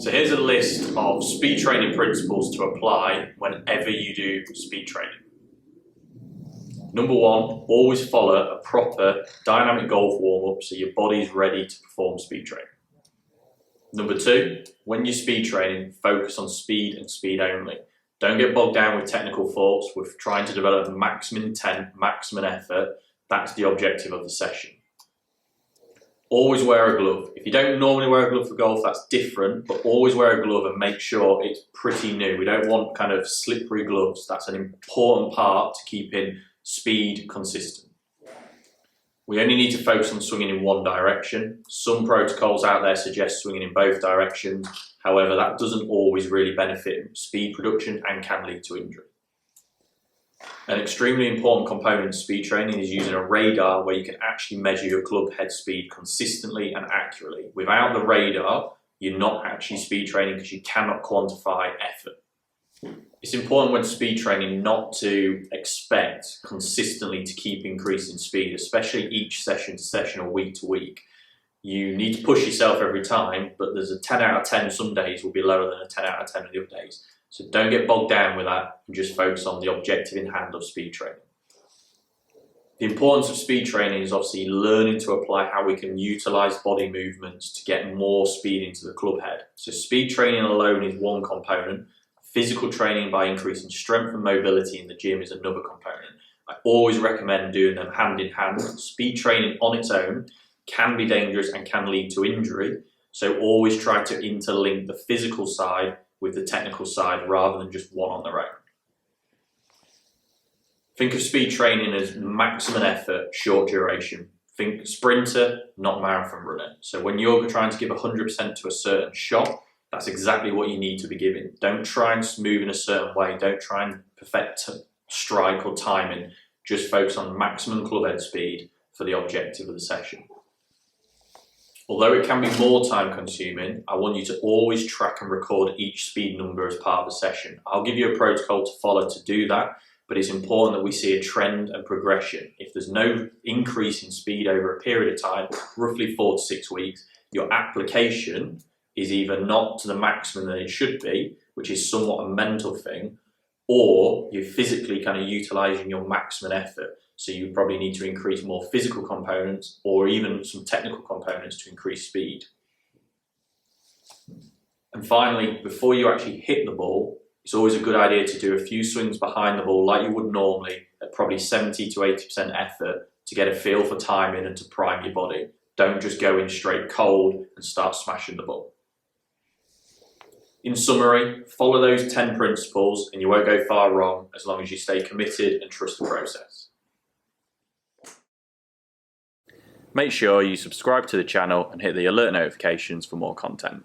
So here's a list of speed training principles to apply whenever you do speed training. Number one, always follow a proper dynamic golf warm-up so your body's ready to perform speed training. Number two, when you're speed training, focus on speed and speed only. Don't get bogged down with technical faults. We're trying to develop maximum intent, maximum effort. That's the objective of the session. Always wear a glove. If you don't normally wear a glove for golf, that's different, but always wear a glove and make sure it's pretty new. We don't want kind of slippery gloves. That's an important part to keeping speed consistent. We only need to focus on swinging in one direction. Some protocols out there suggest swinging in both directions. However, that doesn't always really benefit speed production and can lead to injury. An extremely important component of speed training is using a radar where you can actually measure your club head speed consistently and accurately. Without the radar, you're not actually speed training because you cannot quantify effort. It's important when speed training not to expect consistently to keep increasing speed, especially each session to session or week to week. You need to push yourself every time, but there's a 10 out of 10 some days will be lower than a 10 out of 10 of the other days. So don't get bogged down with that and just focus on the objective in hand of speed training. The importance of speed training is obviously learning to apply how we can utilize body movements to get more speed into the club head. So speed training alone is one component. Physical training by increasing strength and mobility in the gym is another component. I always recommend doing them hand in hand. Speed training on its own can be dangerous and can lead to injury. So always try to interlink the physical side with the technical side rather than just one on their own. Think of speed training as maximum effort, short duration. Think sprinter, not marathon runner. So when you're trying to give 100% to a certain shot, that's exactly what you need to be giving. Don't try and move in a certain way. Don't try and perfect strike or timing. Just focus on maximum club head speed for the objective of the session. Although it can be more time consuming, I want you to always track and record each speed number as part of the session. I'll give you a protocol to follow to do that, but it's important that we see a trend and progression. If there's no increase in speed over a period of time, roughly 4 to 6 weeks, your application is either not to the maximum that it should be, which is somewhat a mental thing, or you're physically kind of utilizing your maximum effort. So you probably need to increase more physical components or even some technical components to increase speed. And finally, before you actually hit the ball, it's always a good idea to do a few swings behind the ball like you would normally at probably 70 to 80% effort to get a feel for timing and to prime your body. Don't just go in straight cold and start smashing the ball. In summary, follow those 10 principles and you won't go far wrong as long as you stay committed and trust the process. Make sure you subscribe to the channel and hit the alert notifications for more content.